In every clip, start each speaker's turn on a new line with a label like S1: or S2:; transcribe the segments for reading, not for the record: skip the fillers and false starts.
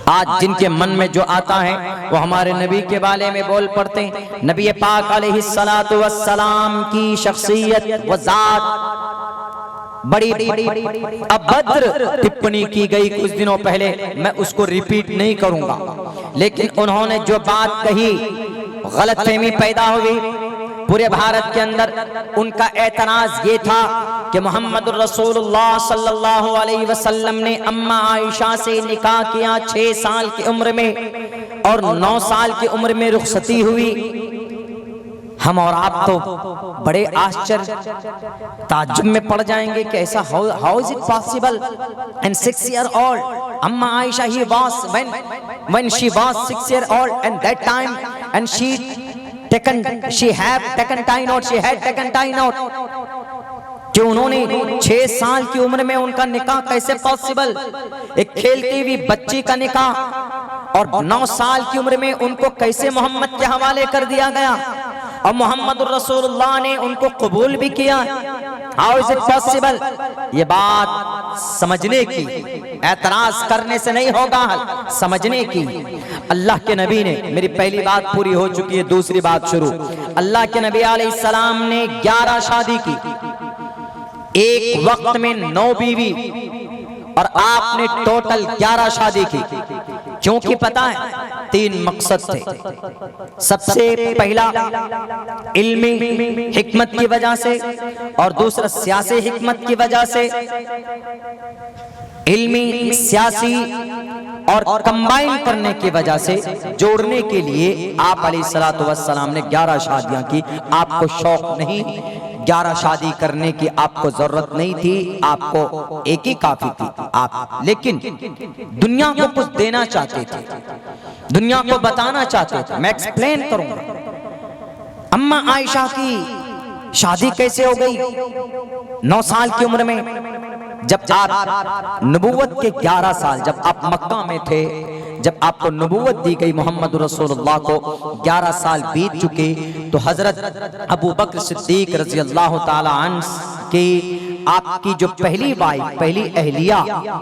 S1: आज जिनके मन में जो आता है वो हमारे नबी के बारे में बोल पड़ते हैं। नबी पाक अलैहिस्सलातु वस्सलाम की शख्सियत व जात बड़ी अभद्र टिप्पणी की गई कुछ दिनों पहले, मैं उसको रिपीट नहीं करूंगा, लेकिन उन्होंने जो बात कही गलतफहमी पैदा हुई पूरे भारत के अंदर। उनका एतराज ये था कि मोहम्मद रसूलुल्लाह सल्लल्लाहु अलैहि वसल्लम ने अम्मा आयशा से निकाह किया 6 साल की उम्र में और 9 साल की उम्र में रुखसती हुई। हम और आप तो बड़े आश्चर्य ताज्जुब में पड़ जाएंगे कि ऐसा how is it possible. And 6 year old अम्मा Ayesha he was when she was 6 year old and that time and she had taken time out कि उन्होंने 6 साल की उम्र में उनका निकाह कैसे पॉसिबल। एक खेलती हुई बच्ची का निकाह और 9 साल की उम्र में उनको कैसे मोहम्मद के हवाले कर दिया गया और मोहम्मद रसूलुल्लाह ने उनको कबूल भी किया। How is it possible. ये बात समझने की, एतराज करने से नहीं होगा, समझने की। अल्लाह के नबी ने, मेरी पहली बात पूरी हो चुकी है, दूसरी बात शुरू। अल्लाह के नबी अलैहिस्सलाम ने 11 शादी की, एक वक्त में 9 बीवी, और आपने टोटल 11 शादी की। क्योंकि पता है 3 मकसद थे। सबसे पहला इल्मी हिकमत की वजह से और दूसरा सियासी हिकमत की वजह से। इल्मी, सियासी और कंबाइन करने की वजह से, जोड़ने के लिए आप अलैहिस्सलातु वस्सलाम ने 11 शादियां की। आपको शौक नहीं 11 शादी करने की, आपको जरूरत नहीं थी, आपको एक ही काफी थी। आप लेकिन दुनिया को कुछ देना चाहते थे, दुनिया को बताना चाहते थे। मैं एक्सप्लेन करूंगा अम्मा आयशा की शादी कैसे हो गई 9 साल की उम्र में। जब आप नबूवत के 11 साल, जब आप मक्का में थे, जब आपको नबूवत दी गई मोहम्मद रसूलुल्लाह को 11 साल बीत चुके, तो हजरत अबू बकर सिद्दीक रजी अल्लाह ताला अन्हु की आपकी जो पहली वाइफ, पहली अहलिया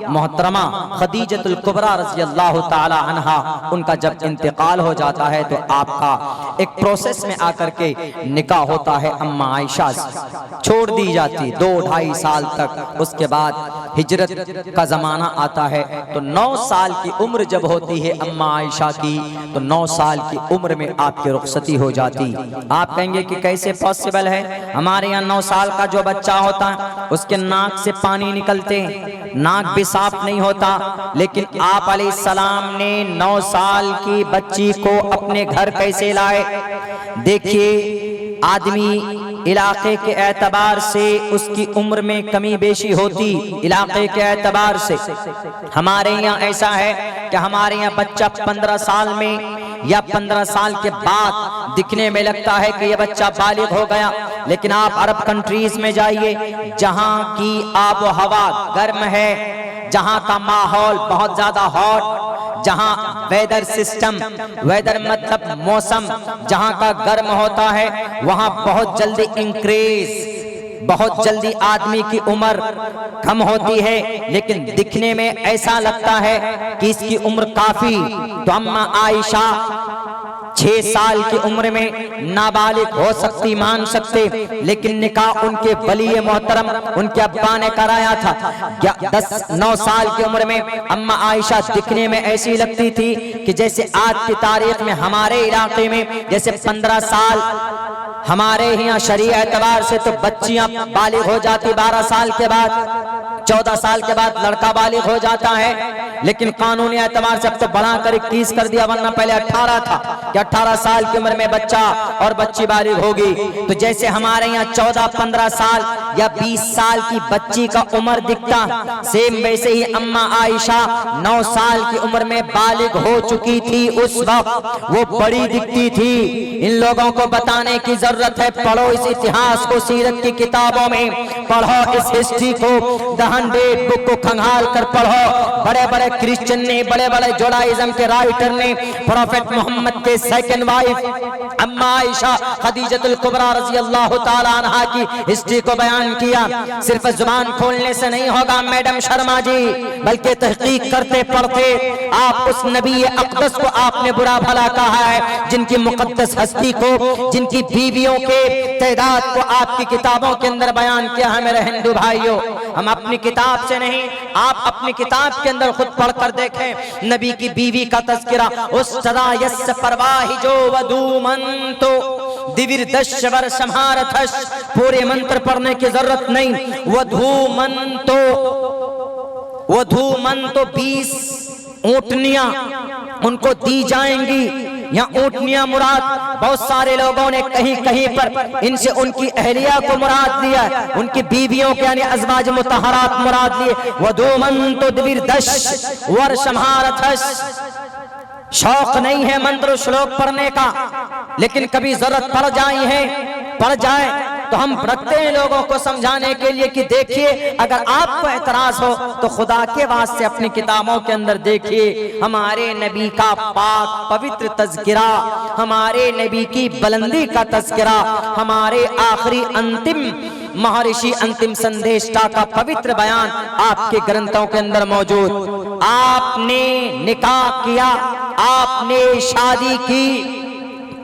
S1: मोहतरमा खदीजतुल कुबरा रजी अल्लाह ताला अन्हा, उनका जब इंतकाल हो जाता है तो आपका एक प्रोसेस में आकर के निकाह होता है अम्मा आयशा से, छोड़ दी जाती 2-2.5 साल तक। उसके बाद हिजरत का जमाना आता है तो 9 साल की उम्र जब होती है अम्मा आयशा की, तो 9 साल की उम्र में आपकी रुखसती हो जाती। आप कहेंगे कि कैसे पॉसिबल है, हमारे यहाँ 9 साल का जो बच्चा होता है उसके नाक से पानी निकलते, नाक भी साफ नहीं होता, लेकिन आप अलैहिस्सलाम ने 9 साल की बच्ची को अपने घर कैसे लाए। देखिए, आदमी इलाके के एतबार से उसकी उम्र में कमी बेशी होती, इलाके के एतबार से। हमारे यहाँ ऐसा है कि हमारे यहाँ बच्चा 15 साल में या 15 साल के बाद दिखने में लगता है कि यह बच्चा बालिग हो गया, लेकिन आप अरब कंट्रीज में जाइए जहां की आबो हवा गर्म है, जहां का माहौल बहुत ज्यादा हॉट, जहां वेदर सिस्टम, वेदर मतलब मौसम जहां का गर्म होता है, वहां बहुत जल्दी इंक्रीज, बहुत जल्दी आदमी की उम्र कम होती है, लेकिन दिखने में ऐसा लगता है कि इसकी उम्र काफी। तो अम्मा आयशा 6 साल की उम्र में नाबालिग हो सकती, मान सकते, लेकिन निकाह उनके वली मोहतरम उनके अब्बा ने कराया था। 9 साल की उम्र में अम्मा आयशा दिखने में ऐसी लगती थी कि जैसे आज की तारीख में हमारे इलाके में जैसे 15 साल, हमारे यहाँ शरीय एतबार से तो बच्चियां बालिग हो जाती 12 साल के बाद, 14 साल के बाद लड़का बालिग हो जाता है, लेकिन कानूनी एतबार से अब तो बढ़ा कर 21 कर दिया, वरना पहले 18 था कि 18 साल की उम्र में बच्चा और बच्ची बालिग होगी। तो जैसे हमारे यहाँ 14-15 साल या 20 साल की बच्ची का उम्र दिखता, सेम वैसे ही अम्मा आयशा 9 साल की उम्र में बालिग हो चुकी थी। उस वक्त वो बड़ी दिखती थी। इन लोगों को बताने की जरूरत है, पढ़ो इस इतिहास को, सीरत की किताबों में पढ़ो, इस हिस्ट्री को, द 100 बुक को खंगाल कर पढ़ो। बड़े बड़े बड़े क्रिश्चियन ने, बड़े बड़े जुडाइज्म के राइटर ने प्रॉफेट मोहम्मद के सेकंड वाइफ अम्मा आयशा खदीजतुल कुबरा रज़ी अल्लाह ताला अन्हा की हिस्ट्री को बयान किया। सिर्फ जुबान खोलने से नहीं होगा मैडम शर्मा जी, बल्कि तहकीक करते पढ़ते आप उस नबी अक़दस को आपने बुरा भला कहा है, जिनकी मुक़द्दस हस्ती को, जिनकी बीवियों के तादाद को आपकी किताबों के अंदर बयान किया है। मेरे हिंदू भाइयों, हम अपनी किताब से नहीं, आप अपनी किताब के अंदर खुद पढ़ कर देखें। नबी की बीवी का तज़किरा उस सदायस परवाही जो वधूमंतो दिविर्दश वर्षमारथश, पूरे मंत्र पढ़ने की जरूरत नहीं। वधूमंतो, वधूमंतो 20 ऊंटनियां उनको दी जाएंगी। यहाँ ऊंटनियां मुराद, बहुत सारे लोगों ने कहीं कहीं पर इनसे उनकी अहलिया को मुराद लिया, उनकी बीवियों के यानी अज़वाज मुतहरात मुराद लिए। वधूमंतो दिविर्दश वर्षमारथश, शौक नहीं है मंत्र श्लोक पढ़ने का, लेकिन कभी जरूरत पड़ जाए तो हम रखते हैं लोगों को समझाने के लिए कि देखिए, अगर आपको एतराज हो तो खुदा के वास्ते अपनी किताबों के अंदर देखिए हमारे नबी का पाक पवित्र तज़किरा, हमारे नबी की बुलंदी का तज़किरा, हमारे आखिरी अंतिम महर्षि अंतिम संदेष्टा का पवित्र बयान आपके ग्रंथों के अंदर मौजूद। आपने निकाह किया, आपने शादी की,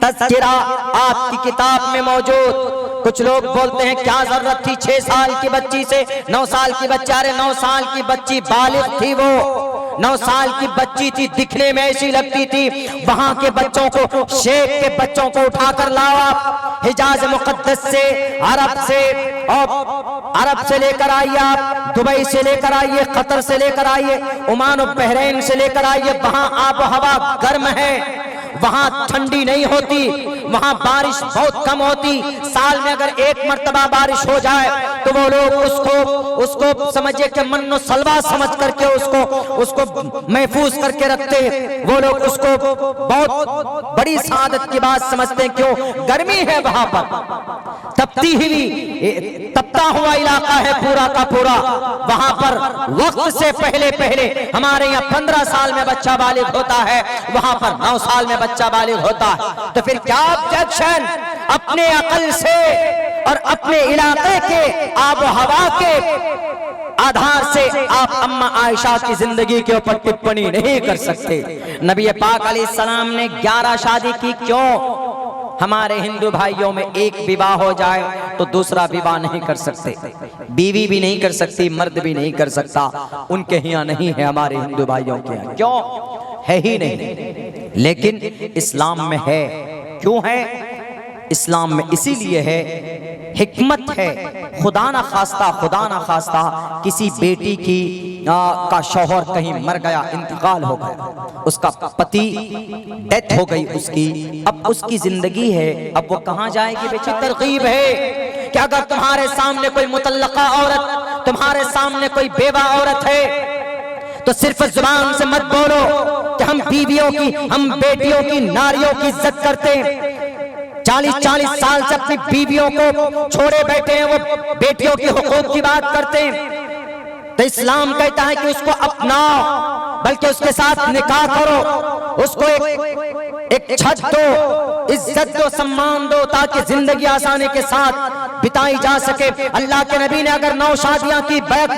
S1: तज़किरा आपकी किताब में मौजूद। कुछ लोग बोलते हैं क्या जरूरत थी 6 साल की बच्ची से, 9 साल की बच्ची, अरे 9 साल की बच्ची बालिग थी, वो 9 साल की बच्ची थी, दिखने में ऐसी लगती थी। वहां के बच्चों को, शेख के बच्चों को उठाकर लाओ आप, हिजाज मुकद्दस से, अरब से, और अरब से लेकर आइए आप, दुबई से लेकर आइए, कतर से लेकर आइए, ओमान और बहरीन से लेकर आइए। वहां आब हवा गर्म है, वहां ठंडी नहीं होती, वहां बारिश बहुत कम होती। साल में अगर एक मर्तबा बारिश हो जाए तो वो लोग उसको समझिए कि मन्नो सलवा समझ करके उसको महफूज करके रखते। वो लोग उसको बहुत बड़ी सादत की बात समझते हैं। क्यों? गर्मी है वहां पर, तपता हुआ इलाका है पूरा का पूरा। वहां पर वक्त से पहले हमारे यहाँ 15 साल में बच्चा बालिग होता है, वहां पर 9 साल में बच्चा बालिग होता है। तो फिर क्या ऑब्जेक्शन अपने अकल से और अपने इलाके के आब हवा के आधार से आप अम्मा आयशा की जिंदगी के ऊपर टिप्पणी नहीं कर सकते। नबी पाक अलैहिस्सलाम ने 11 शादी की, क्यों? हमारे हिंदू भाइयों में एक विवाह हो जाए तो दूसरा विवाह नहीं कर सकते, बीवी भी नहीं कर सकती, मर्द भी नहीं कर सकता। उनके यहाँ नहीं है, हमारे हिंदू भाइयों के यहाँ क्यों है ही नहीं, लेकिन इस्लाम में है। क्यों है? इस्लाम में इसीलिए है, हिकमत है। खुदा ना खास्ता किसी बेटी की का शौहर कहीं मर गया, इंतकाल हो गया, उसका पति डेथ हो गई उसकी, अब उसकी जिंदगी है, अब वो कहाँ जाएगी बेचारी? तरकीब है कि अगर तुम्हारे सामने कोई मुतल्लका औरत, तुम्हारे सामने कोई बेवा औरत है, तो सिर्फ जुबान से मत बोलो कि हम बीवियों की, हम बेटियों की, नारियों की इज्जत करते हैं। 40-40 साल से अपनी बीवियों को छोड़े बैठे हैं, वो बेटियों की हुकूक की बात करते हैं। तो इस्लाम कहता है कि उसको अपनाओ, बल्कि उसके साथ निकाह करो, उसको एक छत दो, इज्जत दो, सम्मान दो, ताकि जिंदगी आसानी के साथ बिताई जा सके। अल्लाह के नबी ने अगर 9 शादियां की, बैक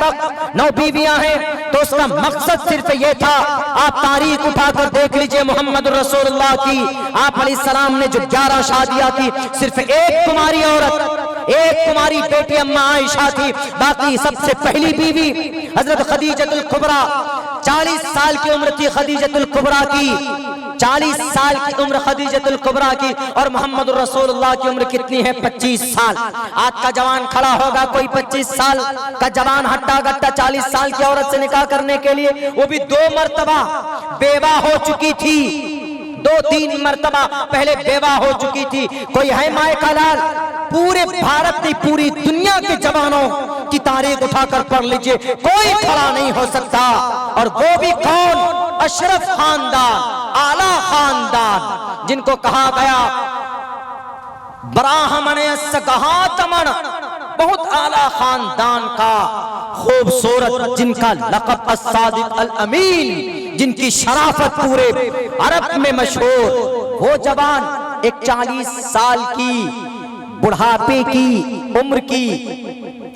S1: 9 बीवियां हैं, तो उसका मकसद सिर्फ ये था। आप तारीख उठाकर देख लीजिए मोहम्मद रसूलुल्लाह की, आप अलैहिस्सलाम ने जो 11 शादियां की, सिर्फ एक कुमारी औरत, एक कुमारी बेटी अम्मा आयशा थी। बाकी सबसे पहली बीवी हजरत खदीजतुल कुबरा, 40 साल की उम्र थी खदीजतुल कुबरा की, 40 साल की उम्र खदीजतुल कुबरा की। और मोहम्मद रसूलुल्लाह की उम्र कितनी है? 25 साल। आज का जवान खड़ा होगा कोई 25 साल का जवान हट्टा गट्टा 40 साल की औरत से निकाह करने के लिए, वो भी 2 मर्तबा बेवा हो चुकी थी, 2-3 मर्तबा पहले बेवा हो चुकी थी। कोई है माए का लाल? पूरे भारत की, पूरी दुनिया के जवानों की तारीख उठाकर पढ़ लीजिए, कोई खड़ा नहीं हो सकता। और वो भी कौन? अशरफ खानदान, आला खानदान, जिनको कहा गया ब्राह्मण, बहुत आला खानदान का खूबसूरत, जिनका लक़ब अस्सादिक अल अमीन, जिनकी शराफत पूरे अरब में मशहूर, वो जवान एक 40 साल की बुढ़ापे की उम्र की,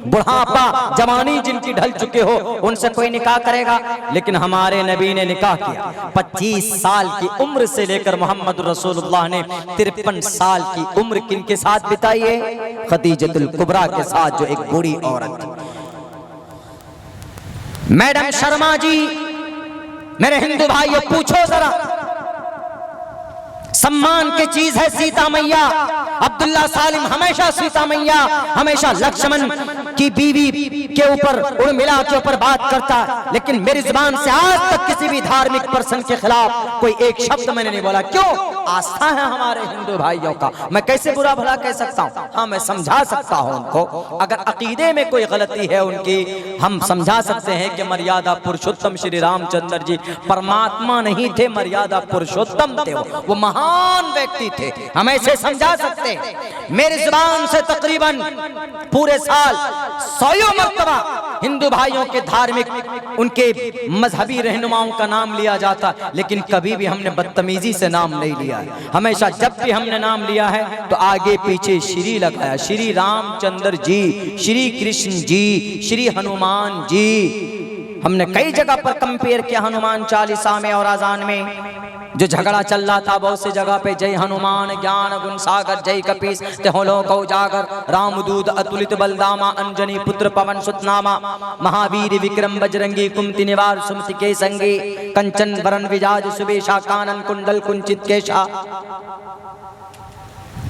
S1: बुढ़ापा जवानी जिनकी ढल चुके हो, उनसे कोई निकाह करेगा? लेकिन हमारे नबी ने निकाह किया। 25 साल की उम्र से लेकर मोहम्मद रसूलुल्लाह ने 53 साल की उम्र किनके साथ बिताई है? खदीजतुल कुबरा के साथ, जो एक बूढ़ी औरत थी। मैडम शर्मा जी, मेरे हिंदू भाइयों, पूछो जरा, सम्मान की चीज है सीता मैया। अब्दुल्ला सालिम हमेशा सीता मैया, हमेशा लक्ष्मण की बीवी के ऊपर, उर्मिला के ऊपर बात करता है, लेकिन मेरी जुबान से आज तक किसी भी धार्मिक पर्सन के खिलाफ कोई एक शब्द मैंने नहीं बोला। क्यों? आस्था है हमारे हिंदू भाइयों का, मैं कैसे बुरा भला कह सकता हूँ? हाँ, मैं समझा सकता हूँ उनको। अगर अकीदे में कोई गलती है उनकी, हम समझा सकते हैं कि मर्यादा पुरुषोत्तम श्री रामचंद्र जी परमात्मा नहीं थे, मर्यादा पुरुषोत्तम थे, वो महान व्यक्ति थे, हम ऐसे समझा सकते हैं। मेरी जुबान से तकरीबन पूरे साल 100 मरतबा हिंदू भाइयों के धार्मिक, उनके मजहबी रहनुमाओं का नाम लिया जाता, लेकिन कभी भी हमने बदतमीजी से नाम नहीं लिया है। हमेशा जब भी हमने नाम लिया है तो आगे पीछे श्री लगाया, श्री रामचंद्र जी, श्री कृष्ण जी, श्री हनुमान जी। हमने कई जगह पर कंपेयर किया, हनुमान चालीसा में और अजान में जो झगड़ा चल रहा था बहुत सी जगह पे, जय हनुमान ज्ञान गुण सागर, जय कपीस तेहोलो को उजागर, रामदूत अतुलित बलदामा, अंजनी पुत्र पवन सुतनामा, महावीर विक्रम बजरंगी, कुमति निवार सुमति के संगी, कंचन वरण विजाज सुबेशा, कानन कुंडल कुंचित केशा।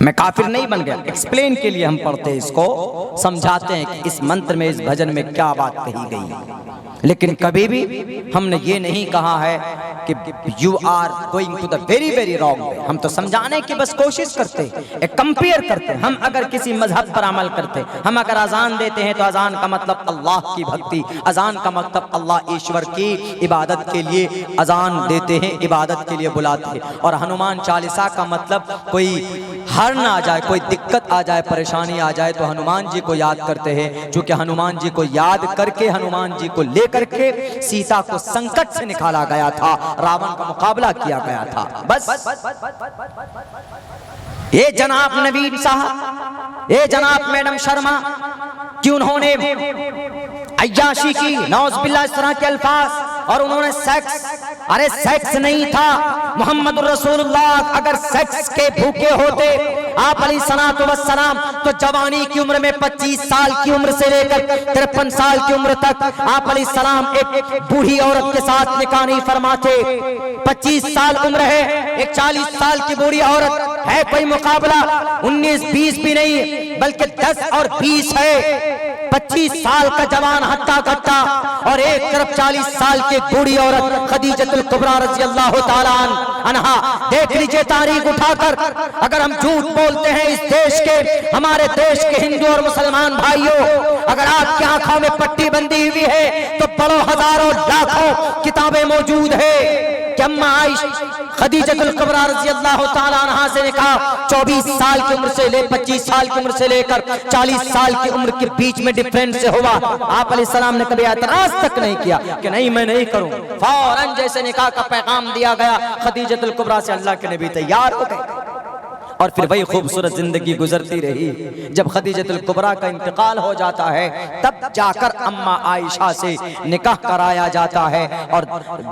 S1: मैं काफिर नहीं बन गया, एक्सप्लेन के लिए हम पढ़ते हैं इसको, समझाते हैं कि इस मंत्र में, इस भजन में क्या बात कही गई। लेकिन कभी भी हमने ये नहीं कहा है कि you are going to the very very wrong way. हम तो समझाने की बस कोशिश करते हैं, एक कंपेयर करते हैं। हम अगर किसी मजहब पर अमल करते, हम अगर अजान देते हैं तो अजान का मतलब अल्लाह की भक्ति, अजान का मतलब अल्लाह ईश्वर की इबादत के लिए अजान देते हैं, इबादत के लिए बुलाते हैं। और हनुमान चालीसा का मतलब कोई हार ना आ जाए, कोई दिक्कत आ जाए, परेशानी आ जाए तो हनुमान जी को याद करते हैं। चूंकि हनुमान जी को याद करके, हनुमान जी को लेकर के सीता को संकट से निकाला गया था, रावण का मुकाबला किया गया था। बस ये जनाब नवीन साहब, ये जनाब मैडम शर्मा कि उन्होंने अय्याशी की, नौज बिल्लाह, इस तरह के अल्फाज, और उन्होंने सेक्स, अरे सेक्स नहीं था। मोहम्मद रसूलुल्लाह अगर सेक्स के भूखे होते आप अलैहिस्सलातु वस्सलाम, तो जवानी की उम्र में 25 साल की उम्र से लेकर 53 साल की उम्र तक आप अलैहिस्सलाम एक बूढ़ी औरत के साथ निकाह नहीं फरमाते। 25 साल उम्र है, एक 40 साल की बूढ़ी औरत है, कोई मुकाबला 19-20 भी नहीं, बल्कि 10 और 20 है। 25 साल का जवान हट्टा कट्टा और एक तरफ 40 साल की बूढ़ी औरत खदीजतुल कुबरा रज़ी अल्लाह ताला अन्हा। देख लीजिए तारीख उठाकर, अगर हम झूठ बोलते हैं इस देश के, हमारे देश के हिंदू और मुसलमान भाइयों, अगर आपकी आंखों में पट्टी बंधी हुई है तो पढ़ो, हजारों लाखों किताबें मौजूद है कि अम्मा आइशा खदीजतुल कुबरा रज़ी अल्लाह ताला अन्हा से निकाह 24 साल की उम्र से ले 25 साल की उम्र से लेकर 40 साल की उम्र के बीच में डिफरेंस से हुआ। आप अलैहिस्सलाम ने कभी एतराज तक नहीं किया कि नहीं मैं नहीं करूं, फौरन जैसे निकाह का पैगाम दिया गया खदीजतुल कुबरा से, अल्लाह के नबी तैयार हो गए। और फिर वही खूबसूरत जिंदगी गुजरती रही। जब खदीजतुल कुबरा का इंतकाल हो जाता है तब जाकर अम्मा आयशा से निकाह कराया जाता है और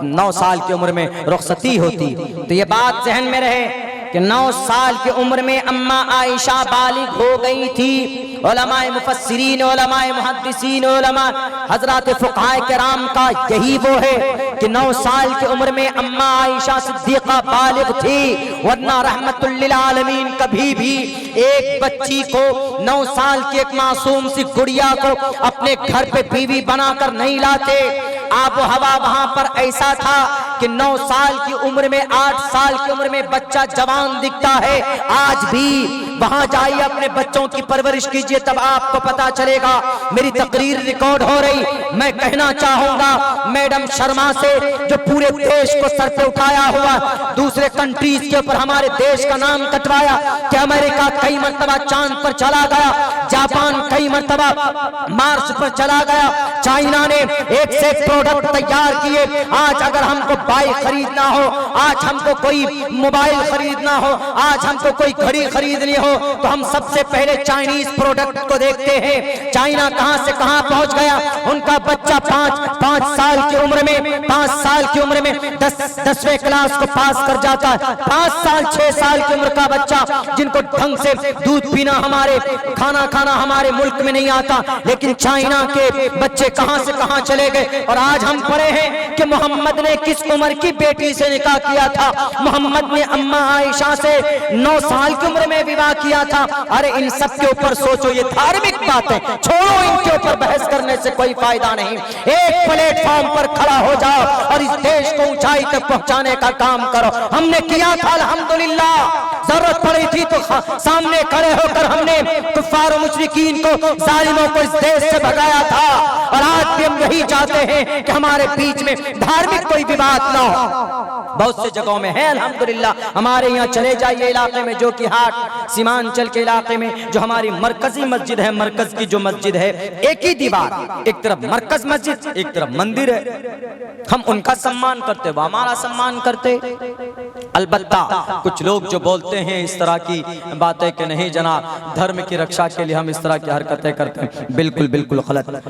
S1: 9 साल की उम्र में रुखसती होती। तो ये बात ज़हन में रहे कि 9 साल की उम्र में अम्मा आयशा बालिग हो गई थी। उलमाए मुफस्सिरीन, उलमाए मुहद्दिसीन, उलमा हजरात फुक़हाए किराम का यही वो है कि 9 साल की उम्र में अम्मा आयशा सिद्दीक़ा बालिग थी। वरना रहमतुल लिल आलमीन कभी भी एक बच्ची को, 9 साल की एक मासूम सी गुड़िया को अपने घर पे बीवी बनाकर नहीं लाते। आबो हवा वहां पर ऐसा था कि 9 साल की उम्र में, 8 साल की उम्र में बच्चा जवान दिखता है। आज भी वहां जाइए, अपने बच्चों की परवरिश कीजिए, तब आपको पता चलेगा। मेरी तकरीर रिकॉर्ड हो रही, मैं कहना चाहूंगा मैडम शर्मा से, जो पूरे देश को सर पे उठाया हुआ, दूसरे कंट्रीज के ऊपर हमारे देश का नाम कटवाया कि अमेरिका कई मरतबा चांद पर चला गया, जापान कई कई मर्तबा मार्च पर चला गया, चाइना ने एक से एक प्रोडक्ट तैयार किए। आज अगर हमको बाइक खरीदना हो, आज हमको कोई मोबाइल खरीदना हो, आज हमको कोई घड़ी खरीदनी हो, तो हम सबसे पहले चाइनीज प्रोडक्ट को देखते हैं। चाइना कहां से कहां पहुंच गया। उनका बच्चा पाँच साल की उम्र में 5 साल की उम्र में 10वें क्लास को पास कर जाता है। 5 साल 6 साल की उम्र का बच्चा, जिनको ढंग से दूध पीना, हमारे खाना खाना हमारे मुल्क में नहीं आता, लेकिन चाइना के बच्चे कहां से कहां चले गए। और आज हम पढ़े हैं कि मोहम्मद ने किस उम्र की बेटी से निकाह किया था। मोहम्मद ने अम्मा आयशा से 9 साल की उम्र में विवाह किया था। अरे इन सब के ऊपर सोचो, ये धार्मिक बातें छोड़ो, इनके ऊपर बहस करने से कोई फायदा नहीं। एक प्लेटफॉर्म पर खड़ा हो जाओ और इस देश को ऊंचाई तक पहुंचाने का काम करो। हमने किया था अल्हम्दुलिल्लाह। जरूरत पड़ी थी तो सामने खड़े होकर हमने कुफ्फार और मुशरिकीन को, जालिमों को इस देश से भगाया था। और आज भी हम यही चाहते हैं कि हमारे बीच में धार्मिक कोई विवाद ना हो। बहुत से जगहों में है अल्हम्दुलिल्लाह। हमारे यहाँ चले जाइए इलाके में, जो कि हाट सीमांचल के इलाके में जो हमारी मरकजी मस्जिद है, मरकज की जो मस्जिद है, एक ही दीवार, एक तरफ मरकज मस्जिद, एक तरफ मंदिर है। हम उनका सम्मान करते, वो हमारा सम्मान करते। अलबत्ता कुछ लोग जो बोलते हैं इस तरह की बातें कि नहीं जनाब, धर्म की रक्षा के लिए हम इस तरह की हरकतें करते हैं, बिल्कुल बिल्कुल गलत।